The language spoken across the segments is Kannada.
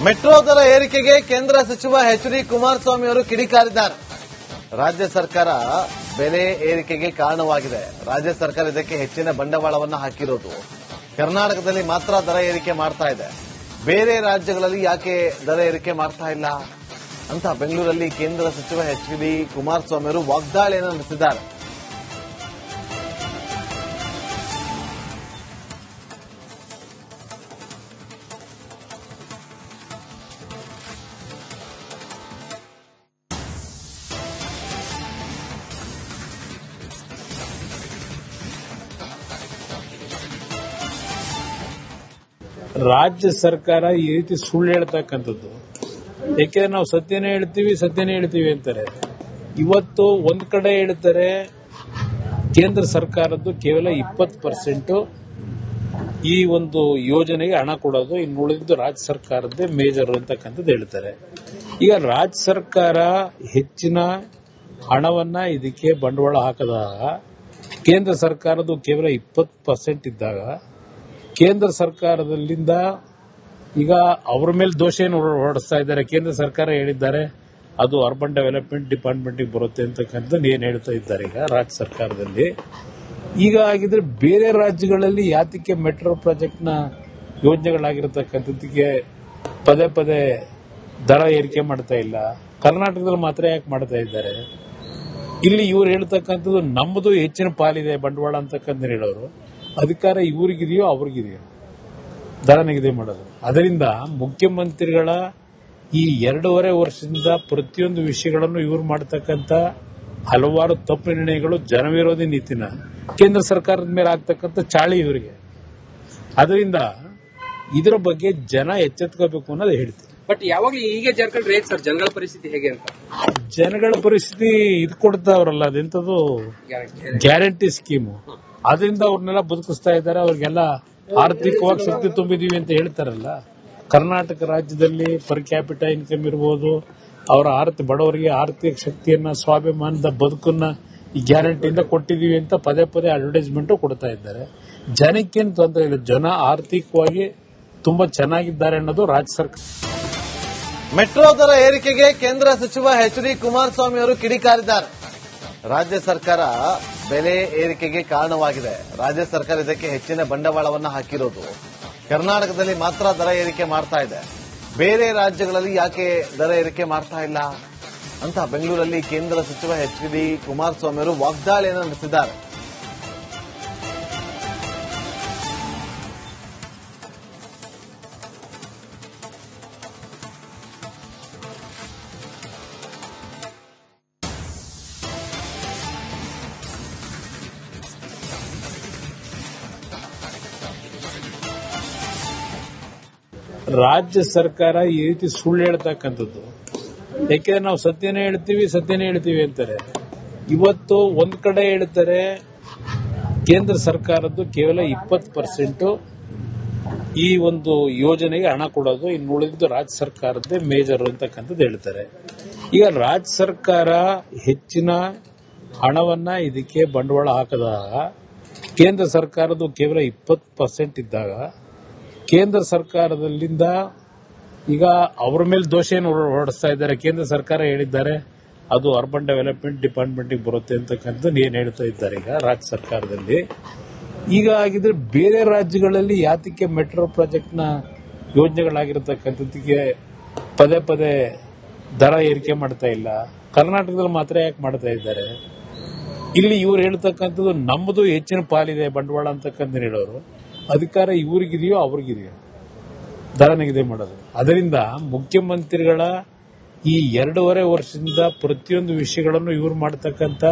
ಮೆಟ್ರೋ ದರ ಏರಿಕೆಗೆ ಕೇಂದ್ರ ಸಚಿವ ಎಚ್.ಡಿ. ಕುಮಾರಸ್ವಾಮಿ ಅವರು ಕಿಡಿಕಾರಿದ್ದಾರೆ. ರಾಜ್ಯ ಸರ್ಕಾರ ಬೆಲೆ ಏರಿಕೆಗೆ ಕಾರಣವಾಗಿದೆ. ರಾಜ್ಯ ಸರ್ಕಾರ ಇದಕ್ಕೆ ಹೆಚ್ಚಿನ ಬಂಡವಾಳವನ್ನು ಹಾಕಿರೋದು. ಕರ್ನಾಟಕದಲ್ಲಿ ಮಾತ್ರ ದರ ಏರಿಕೆ ಮಾಡ್ತಾ ಇದೆ, ಬೇರೆ ರಾಜ್ಯಗಳಲ್ಲಿ ಯಾಕೆ ದರ ಏರಿಕೆ ಮಾಡ್ತಾ ಇಲ್ಲ ಅಂತ ಬೆಂಗಳೂರಲ್ಲಿ ಕೇಂದ್ರ ಸಚಿವ ಎಚ್.ಡಿ. ಕುಮಾರಸ್ವಾಮಿ ಅವರು ವಾಗ್ದಾಳಿಯನ್ನು ನಡೆಸಿದ್ದಾರೆ. ರಾಜ್ಯ ಸರ್ಕಾರ ಈ ರೀತಿ ಸುಳ್ಳು ಹೇಳ್ತಕ್ಕಂಥದ್ದು. ಯಾಕೆಂದ್ರೆ ನಾವು ಸತ್ಯನೇ ಹೇಳ್ತೀವಿ ಅಂತಾರೆ. ಇವತ್ತು ಒಂದ್ ಕಡೆ ಹೇಳ್ತಾರೆ ಕೇಂದ್ರ ಸರ್ಕಾರದ್ದು ಕೇವಲ 20% ಈ ಒಂದು ಯೋಜನೆಗೆ ಹಣ ಕೊಡೋದು, ಇನ್ನು ಉಳಿದಿದ್ದು ರಾಜ್ಯ ಸರ್ಕಾರದ್ದೇ ಮೇಜರ್ ಅಂತಕ್ಕಂಥದ್ದು ಹೇಳ್ತಾರೆ. ಈಗ ರಾಜ್ಯ ಸರ್ಕಾರ ಹೆಚ್ಚಿನ ಹಣವನ್ನ ಇದಕ್ಕೆ ಬಂಡವಾಳ ಹಾಕದಾಗ ಕೇಂದ್ರ ಸರ್ಕಾರದ್ದು ಕೇವಲ 20% ಇದ್ದಾಗ ಕೇಂದ್ರ ಸರ್ಕಾರದಲ್ಲಿಂದ ಈಗ ಅವರ ಮೇಲೆ ದೋಷವನ್ನು ಹೊರಡಿಸ್ತಾ ಇದ್ದಾರೆ. ಕೇಂದ್ರ ಸರ್ಕಾರ ಹೇಳಿದ್ದಾರೆ ಅದು ಅರ್ಬನ್ ಡೆವಲಪ್ಮೆಂಟ್ ಡಿಪಾರ್ಟ್ಮೆಂಟ್ಗೆ ಬರುತ್ತೆ ಅಂತಕ್ಕಂಥದ್ದು ಏನ್ ಹೇಳ್ತಾ ಇದ್ದಾರೆ ಈಗ ರಾಜ್ಯ ಸರ್ಕಾರದಲ್ಲಿ. ಈಗ ಆಗಿದ್ರೆ ಬೇರೆ ರಾಜ್ಯಗಳಲ್ಲಿ ಯಾತಕ್ಕೆ ಮೆಟ್ರೋ ಪ್ರಾಜೆಕ್ಟ್ನ ಯೋಜನೆಗಳಾಗಿರತಕ್ಕಂಥದ್ದಕ್ಕೆ ಪದೇ ಪದೇ ದರ ಏರಿಕೆ ಮಾಡ್ತಾ ಇಲ್ಲ, ಕರ್ನಾಟಕದಲ್ಲಿ ಮಾತ್ರ ಯಾಕೆ ಮಾಡ್ತಾ ಇದ್ದಾರೆ? ಇಲ್ಲಿ ಇವ್ರು ಹೇಳ್ತಕ್ಕಂಥದ್ದು ನಮ್ಮದು ಹೆಚ್ಚಿನ ಪಾಲಿದೆ ಬಂಡವಾಳ ಅಂತಕ್ಕಂಥ ಹೇಳೋರು. ಅಧಿಕಾರ ಇವರಿಗಿದೆಯೋ ಅವ್ರಿಗಿದೆಯೋ ದರ ನಿಗದಿ ಮಾಡೋದು. ಅದರಿಂದ ಮುಖ್ಯಮಂತ್ರಿಗಳ ಈ 2.5 ವರ್ಷದಿಂದ ಪ್ರತಿಯೊಂದು ವಿಷಯಗಳನ್ನು ಇವರು ಮಾಡತಕ್ಕಂಥ ಹಲವಾರು ತಪ್ಪು ನಿರ್ಣಯಗಳು ಜನವಿರೋಧಿ ನೀತಿನ ಕೇಂದ್ರ ಸರ್ಕಾರದ ಮೇಲೆ ಆಗ್ತಕ್ಕಂಥ ಚಾಳಿ ಇವರಿಗೆ. ಅದರಿಂದ ಇದರ ಬಗ್ಗೆ ಜನ ಎಚ್ಚೆತ್ಕೋಬೇಕು ಅನ್ನೋದು ಹೇಳ್ತೀನಿ. ಬಟ್ ಯಾವಾಗಲೂ ಹೀಗೆ ಜಾರ್ಖಂಡ್ ರೇಟ್ ಸರ್, ಜನಗಳ ಪರಿಸ್ಥಿತಿ ಹೇಗೆ ಅಂತ? ಜನಗಳ ಪರಿಸ್ಥಿತಿ ಇದು ಕೊಡ್ತಾವ್ರಲ್ಲ, ಅದೆಂತದ್ದು ಗ್ಯಾರಂಟಿ ಸ್ಕೀಮು, ಅದರಿಂದ ಅವ್ರನ್ನೆಲ್ಲ ಬದುಕಿಸ್ತಾ ಇದ್ದಾರೆ. ಅವ್ರಿಗೆಲ್ಲ ಆರ್ಥಿಕವಾಗಿ ಶಕ್ತಿ ತುಂಬಿದೀವಿ ಅಂತ ಹೇಳ್ತಾರಲ್ಲ. ಕರ್ನಾಟಕ ರಾಜ್ಯದಲ್ಲಿ ಪರ್ ಕ್ಯಾಪಿಟಲ್ ಇನ್ಕಮ್ ಇರ್ಬೋದು, ಅವರ ಬಡವರಿಗೆ ಆರ್ಥಿಕ ಶಕ್ತಿಯನ್ನ, ಸ್ವಾಭಿಮಾನದ ಬದುಕನ್ನ ಈ ಗ್ಯಾರಂಟಿಯಿಂದ ಕೊಟ್ಟಿದೀವಿ ಅಂತ ಪದೇ ಪದೇ ಅಡ್ವರ್ಟೈಸ್ಮೆಂಟ್ ಕೊಡ್ತಾ ಇದ್ದಾರೆ. ಜನಕ್ಕೇನು ತೊಂದರೆ ಇಲ್ಲ, ಜನ ಆರ್ಥಿಕವಾಗಿ ತುಂಬಾ ಚೆನ್ನಾಗಿದ್ದಾರೆ ಅನ್ನೋದು ರಾಜ್ಯ ಸರ್ಕಾರ. ಮೆಟ್ರೋ ದರ ಏರಿಕೆಗೆ ಕೇಂದ್ರ ಸಚಿವ ಎಚ್.ಡಿ. ಕುಮಾರಸ್ವಾಮಿ ಅವರು ಕಿಡಿಕಾರಿದ್ದಾರೆ. ರಾಜ್ಯ ಸರ್ಕಾರ ಬೆಲೆ ಏರಿಕೆಗೆ ಕಾರಣವಾಗಿದೆ. ರಾಜ್ಯ ಸರ್ಕಾರ ಇದಕ್ಕೆ ಹೆಚ್ಚಿನ ಬಂಡವಾಳವನ್ನು ಹಾಕಿರೋದು. ಕರ್ನಾಟಕದಲ್ಲಿ ಮಾತ್ರ ದರ ಏರಿಕೆ ಮಾಡ್ತಾ ಇದೆ, ಬೇರೆ ರಾಜ್ಯಗಳಲ್ಲಿ ಯಾಕೆ ದರ ಏರಿಕೆ ಮಾಡ್ತಾ ಇಲ್ಲ ಅಂತ ಬೆಂಗಳೂರಲ್ಲಿ ಕೇಂದ್ರ ಸಚಿವ ಎಚ್.ಡಿ. ಕುಮಾರಸ್ವಾಮಿ ಅವರು ವಾಗ್ದಾಳಿಯನ್ನು ನಡೆಸಿದ್ದಾರೆ. ರಾಜ್ಯ ಸರ್ಕಾರ ಈ ರೀತಿ ಸುಳ್ಳು ಹೇಳ್ತಕ್ಕಂಥದ್ದು. ಯಾಕೆಂದ್ರೆ ನಾವು ಸತ್ಯನೇ ಹೇಳ್ತೀವಿ ಅಂತಾರೆ. ಇವತ್ತು ಒಂದ್ ಕಡೆ ಹೇಳ್ತಾರೆ ಕೇಂದ್ರ ಸರ್ಕಾರದ್ದು ಕೇವಲ 20% ಈ ಒಂದು ಯೋಜನೆಗೆ ಹಣ ಕೊಡೋದು, ಇನ್ನು ಉಳಿದಿದ್ದು ರಾಜ್ಯ ಸರ್ಕಾರದ್ದೇ ಮೇಜರ್ ಅಂತಕ್ಕಂಥದ್ದು ಹೇಳ್ತಾರೆ. ಈಗ ರಾಜ್ಯ ಸರ್ಕಾರ ಹೆಚ್ಚಿನ ಹಣವನ್ನ ಇದಕ್ಕೆ ಬಂಡವಾಳ ಹಾಕದಾಗ ಕೇಂದ್ರ ಸರ್ಕಾರದ್ದು ಕೇವಲ 20% ಇದ್ದಾಗ ಕೇಂದ್ರ ಸರ್ಕಾರದಲ್ಲಿಂದ ಈಗ ಅವರ ಮೇಲೆ ದೋಷವನ್ನು ಹೊರಡಿಸ್ತಾ ಇದ್ದಾರೆ. ಕೇಂದ್ರ ಸರ್ಕಾರ ಹೇಳಿದ್ದಾರೆ ಅದು ಅರ್ಬನ್ ಡೆವಲಪ್ಮೆಂಟ್ ಡಿಪಾರ್ಟ್ಮೆಂಟ್ಗೆ ಬರುತ್ತೆ ಅಂತಕ್ಕಂಥದ್ದು ಏನ್ ಹೇಳ್ತಾ ಇದ್ದಾರೆ ಈಗ ರಾಜ್ಯ ಸರ್ಕಾರದಲ್ಲಿ. ಈಗ ಆಗಿದ್ರೆ ಬೇರೆ ರಾಜ್ಯಗಳಲ್ಲಿ ಯಾತಕ್ಕೆ ಮೆಟ್ರೋ ಪ್ರಾಜೆಕ್ಟ್ನ ಯೋಜನೆಗಳಾಗಿರತಕ್ಕಂಥದ್ದಕ್ಕೆ ಪದೇ ಪದೇ ದರ ಏರಿಕೆ ಮಾಡ್ತಾ ಇಲ್ಲ, ಕರ್ನಾಟಕದಲ್ಲಿ ಮಾತ್ರ ಯಾಕೆ ಮಾಡ್ತಾ ಇದ್ದಾರೆ? ಇಲ್ಲಿ ಇವ್ರು ಹೇಳ್ತಕ್ಕಂಥದ್ದು ನಮ್ಮದು ಹೆಚ್ಚಿನ ಪಾಲಿದೆ ಬಂಡವಾಳ ಅಂತಕ್ಕಂಥ ಹೇಳೋರು. ಅಧಿಕಾರ ಇವರಿಗಿದೆಯೋ ಅವ್ರಿಗಿದೆಯೋ ದರ ನಿಗದಿ ಮಾಡೋದು. ಅದರಿಂದ ಮುಖ್ಯಮಂತ್ರಿಗಳ ಈ 2.5 ವರ್ಷದಿಂದ ಪ್ರತಿಯೊಂದು ವಿಷಯಗಳನ್ನು ಇವರು ಮಾಡತಕ್ಕಂಥ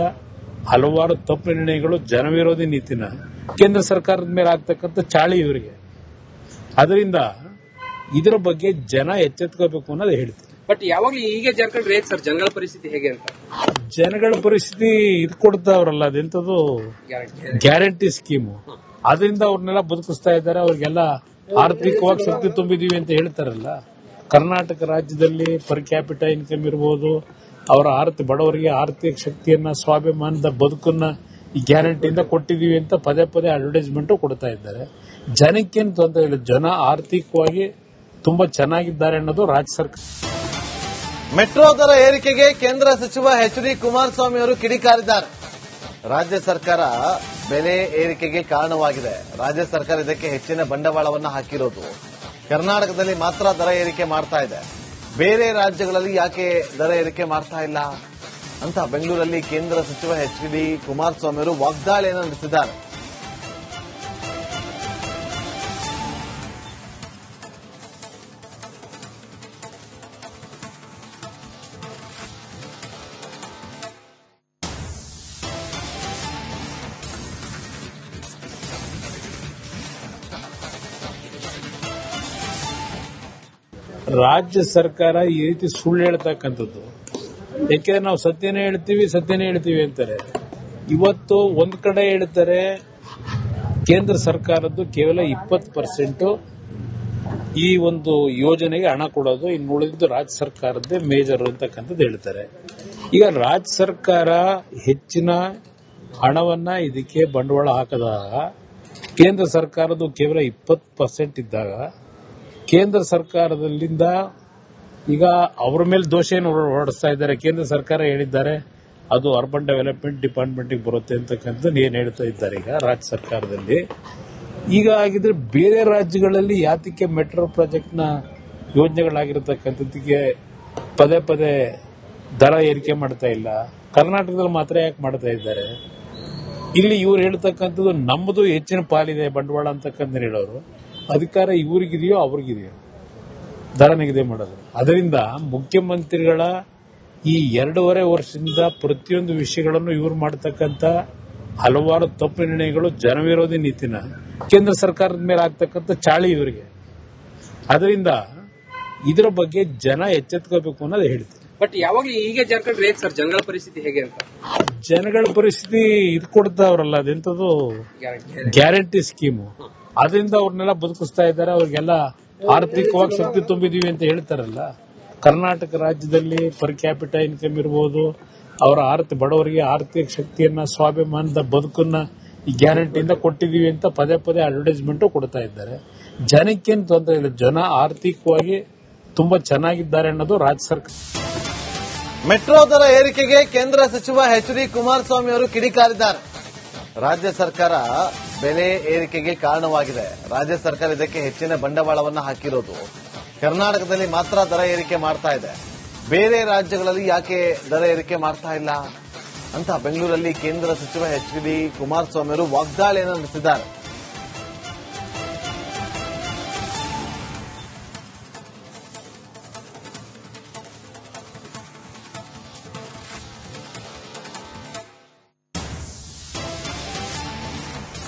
ಹಲವಾರು ತಪ್ಪು ನಿರ್ಣಯಗಳು ಜನವಿರೋಧಿ ನೀತಿನ ಕೇಂದ್ರ ಸರ್ಕಾರದ ಮೇಲೆ ಆಗ್ತಕ್ಕಂಥ ಚಾಳಿ ಇವರಿಗೆ. ಅದರಿಂದ ಇದರ ಬಗ್ಗೆ ಜನ ಎಚ್ಚೆತ್ಕೋಬೇಕು ಅನ್ನೋದು ಹೇಳ್ತೀನಿ. ಬಟ್ ಯಾವಾಗಲೂ ಹೀಗೆ ಜಾರ್ಖಂಡ್ ರೇಟ್ ಸರ್, ಜನಗಳ ಪರಿಸ್ಥಿತಿ ಹೇಗೆ ಅಂತ? ಜನಗಳ ಪರಿಸ್ಥಿತಿ ಇದು ಕೊಡ್ತಾವ್ರಲ್ಲ, ಅದೆಂತದ್ದು ಗ್ಯಾರಂಟಿ ಸ್ಕೀಮು, ಅದರಿಂದ ಅವ್ರನ್ನೆಲ್ಲ ಬದುಕಿಸ್ತಾ ಇದ್ದಾರೆ. ಅವ್ರಿಗೆಲ್ಲ ಆರ್ಥಿಕವಾಗಿ ಶಕ್ತಿ ತುಂಬಿದೀವಿ ಅಂತ ಹೇಳ್ತಾರಲ್ಲ. ಕರ್ನಾಟಕ ರಾಜ್ಯದಲ್ಲಿ ಪರ್ ಕ್ಯಾಪಿಟಲ್ ಇನ್ಕಮ್ ಇರ್ಬೋದು, ಅವರ ಬಡವರಿಗೆ ಆರ್ಥಿಕ ಶಕ್ತಿಯನ್ನ, ಸ್ವಾಭಿಮಾನದ ಬದುಕನ್ನ ಈ ಗ್ಯಾರಂಟಿಯಿಂದ ಕೊಟ್ಟಿದೀವಿ ಅಂತ ಪದೇ ಪದೇ ಅಡ್ವರ್ಟೈಸ್ಮೆಂಟ್ ಕೊಡ್ತಾ ಇದ್ದಾರೆ. ಜನಕ್ಕೇನು ತೊಂದರೆ ಇಲ್ಲ, ಜನ ಆರ್ಥಿಕವಾಗಿ ತುಂಬಾ ಚೆನ್ನಾಗಿದ್ದಾರೆ ಅನ್ನೋದು ರಾಜ್ಯ ಸರ್ಕಾರ. ಮೆಟ್ರೋ ದರ ಏರಿಕೆಗೆ ಕೇಂದ್ರ ಸಚಿವ ಎಚ್ ಡಿ ಕುಮಾರಸ್ವಾಮಿ ಅವರು ಕಿಡಿಕಾರಿದ್ದಾರೆ. ರಾಜ್ಯ ಸರ್ಕಾರ ಬೆಲೆ ಏರಿಕೆಗೆ ಕಾರಣವಾಗಿದೆ. ರಾಜ್ಯ ಸರ್ಕಾರ ಇದಕ್ಕೆ ಹೆಚ್ಚಿನ ಬಂಡವಾಳವನ್ನು ಹಾಕಿರೋದು. ಕರ್ನಾಟಕದಲ್ಲಿ ಮಾತ್ರ ದರ ಏರಿಕೆ ಮಾಡ್ತಾ ಇದೆ, ಬೇರೆ ರಾಜ್ಯಗಳಲ್ಲಿ ಯಾಕೆ ದರ ಏರಿಕೆ ಮಾಡ್ತಾ ಇಲ್ಲ ಅಂತ ಬೆಂಗಳೂರಲ್ಲಿ ಕೇಂದ್ರ ಸಚಿವ ಎಚ್ ಡಿ ಕುಮಾರಸ್ವಾಮಿ ಅವರು ವಾಗ್ದಾಳಿಯನ್ನು ನಡೆಸಿದ್ದಾರೆ. ರಾಜ್ಯ ಸರ್ಕಾರ ಈ ರೀತಿ ಸುಳ್ಳು ಹೇಳ್ತಕ್ಕಂಥದ್ದು. ಯಾಕೆಂದ್ರೆ ನಾವು ಸತ್ಯನೇ ಹೇಳ್ತೀವಿ ಅಂತಾರೆ. ಇವತ್ತು ಒಂದ್ ಕಡೆ ಹೇಳ್ತಾರೆ ಕೇಂದ್ರ ಸರ್ಕಾರದ್ದು ಕೇವಲ 20% ಈ ಒಂದು ಯೋಜನೆಗೆ ಹಣ ಕೊಡೋದು, ಇನ್ನು ಉಳಿದಿದ್ದು ರಾಜ್ಯ ಸರ್ಕಾರದ್ದೇ ಮೇಜರ್ ಅಂತಕ್ಕಂಥದ್ದು ಹೇಳ್ತಾರೆ. ಈಗ ರಾಜ್ಯ ಸರ್ಕಾರ ಹೆಚ್ಚಿನ ಹಣವನ್ನ ಇದಕ್ಕೆ ಬಂಡವಾಳ ಹಾಕದಾಗ ಕೇಂದ್ರ ಸರ್ಕಾರದ್ದು ಕೇವಲ 20% ಇದ್ದಾಗ ಕೇಂದ್ರ ಸರ್ಕಾರದಲ್ಲಿಂದ ಈಗ ಅವರ ಮೇಲೆ ದೋಷವನ್ನು ಹೊರಡಿಸ್ತಾ ಇದ್ದಾರೆ. ಕೇಂದ್ರ ಸರ್ಕಾರ ಹೇಳಿದ್ದಾರೆ ಅದು ಅರ್ಬನ್ ಡೆವಲಪ್ಮೆಂಟ್ ಡಿಪಾರ್ಟ್ಮೆಂಟ್ಗೆ ಬರುತ್ತೆ ಅಂತಕ್ಕಂಥದ್ದು ಏನ್ ಹೇಳ್ತಾ ಇದ್ದಾರೆ ಈಗ ರಾಜ್ಯ ಸರ್ಕಾರದಲ್ಲಿ. ಈಗ ಆಗಿದ್ರೆ ಬೇರೆ ರಾಜ್ಯಗಳಲ್ಲಿ ಯಾತಕ್ಕೆ ಮೆಟ್ರೋ ಪ್ರಾಜೆಕ್ಟ್ನ ಯೋಜನೆಗಳಾಗಿರತಕ್ಕಂಥದ್ದಕ್ಕೆ ಪದೇ ಪದೇ ದರ ಏರಿಕೆ ಮಾಡ್ತಾ ಇಲ್ಲ, ಕರ್ನಾಟಕದಲ್ಲಿ ಮಾತ್ರ ಯಾಕೆ ಮಾಡ್ತಾ ಇದ್ದಾರೆ? ಇಲ್ಲಿ ಇವ್ರು ಹೇಳ್ತಕ್ಕಂಥದ್ದು ನಮ್ಮದು ಹೆಚ್ಚಿನ ಪಾಲಿದೆ ಬಂಡವಾಳ ಅಂತಕ್ಕಂಥ ಹೇಳೋರು, ಅಧಿಕಾರ ಇವ್ರಿಗಿದೆಯೋ ಅವ್ರಿಗಿದೆಯೋ ದರ ನಿಗದಿ ಮಾಡೋದು. ಅದರಿಂದ ಮುಖ್ಯಮಂತ್ರಿಗಳ ಈ 2.5 ವರ್ಷದಿಂದ ಪ್ರತಿಯೊಂದು ವಿಷಯಗಳನ್ನು ಇವ್ರು ಮಾಡತಕ್ಕಂಥ ಹಲವಾರು ತಪ್ಪು ನಿರ್ಣಯಗಳು ಜನವಿರೋಧಿ ನೀತಿನ ಕೇಂದ್ರ ಸರ್ಕಾರದ ಮೇಲೆ ಆಗ್ತಕ್ಕಂಥ ಚಾಳಿ ಇವರಿಗೆ. ಅದರಿಂದ ಇದರ ಬಗ್ಗೆ ಜನ ಎಚ್ಚೆತ್ಕೋಬೇಕು ಅನ್ನೋದು ಹೇಳ್ತೀನಿ. ಬಟ್ ಯಾವಾಗಲೂ ಹೀಗೆ ಜಾರ್ಖಂಡ್ ರೇಟ್ ಸರ್, ಜನಗಳ ಪರಿಸ್ಥಿತಿ ಹೇಗೆ ಅಂತ? ಜನಗಳ ಪರಿಸ್ಥಿತಿ ಇದು ಕೊಡ್ತಾವ್ರಲ್ಲ, ಅದೆಂತದ್ದು ಗ್ಯಾರಂಟಿ ಸ್ಕೀಮು, ಅದರಿಂದ ಅವ್ರನ್ನೆಲ್ಲ ಬದುಕಿಸ್ತಾ ಇದ್ದಾರೆ. ಅವ್ರಿಗೆಲ್ಲ ಆರ್ಥಿಕವಾಗಿ ಶಕ್ತಿ ತುಂಬಿದೀವಿ ಅಂತ ಹೇಳ್ತಾರಲ್ಲ. ಕರ್ನಾಟಕ ರಾಜ್ಯದಲ್ಲಿ ಪರ್ ಕ್ಯಾಪಿಟಲ್ ಇನ್ಕಮ್ ಇರಬಹುದು, ಅವರ ಬಡವರಿಗೆ ಆರ್ಥಿಕ ಶಕ್ತಿಯನ್ನ, ಸ್ವಾಭಿಮಾನದ ಬದುಕನ್ನ ಈ ಗ್ಯಾರಂಟಿಯಿಂದ ಕೊಟ್ಟಿದೀವಿ ಅಂತ ಪದೇ ಪದೇ ಅಡ್ವರ್ಟೈಸ್ಮೆಂಟ್ ಕೊಡ್ತಾ ಇದ್ದಾರೆ. ಜನಕ್ಕೇನು ತೊಂದರೆ ಇಲ್ಲ, ಜನ ಆರ್ಥಿಕವಾಗಿ ತುಂಬಾ ಚೆನ್ನಾಗಿದ್ದಾರೆ ಅನ್ನೋದು ರಾಜ್ಯ ಸರ್ಕಾರ. ಮೆಟ್ರೋ ದರ ಏರಿಕೆಗೆ ಕೇಂದ್ರ ಸಚಿವ ಎಚ್ ಡಿ ಕುಮಾರಸ್ವಾಮಿ ಅವರು ಕಿಡಿಕಾರಿದ್ದಾರೆ. ರಾಜ್ಯ ಸರ್ಕಾರ ಬೆಲೆ ಏರಿಕೆಗೆ ಕಾರಣವಾಗಿದೆ. ರಾಜ್ಯ ಸರ್ಕಾರ ಇದಕ್ಕೆ ಹೆಚ್ಚಿನ ಬಂಡವಾಳವನ್ನು ಹಾಕಿರೋದು. ಕರ್ನಾಟಕದಲ್ಲಿ ಮಾತ್ರ ದರ ಏರಿಕೆ ಮಾಡ್ತಾ ಇದೆ, ಬೇರೆ ರಾಜ್ಯಗಳಲ್ಲಿ ಯಾಕೆ ದರ ಏರಿಕೆ ಮಾಡ್ತಾ ಇಲ್ಲ ಅಂತ ಬೆಂಗಳೂರಲ್ಲಿ ಕೇಂದ್ರ ಸಚಿವ ಎಚ್ ಡಿ ಕುಮಾರಸ್ವಾಮಿ ಅವರು ವಾಗ್ದಾಳಿಯನ್ನು ನಡೆಸಿದ್ದಾರೆ.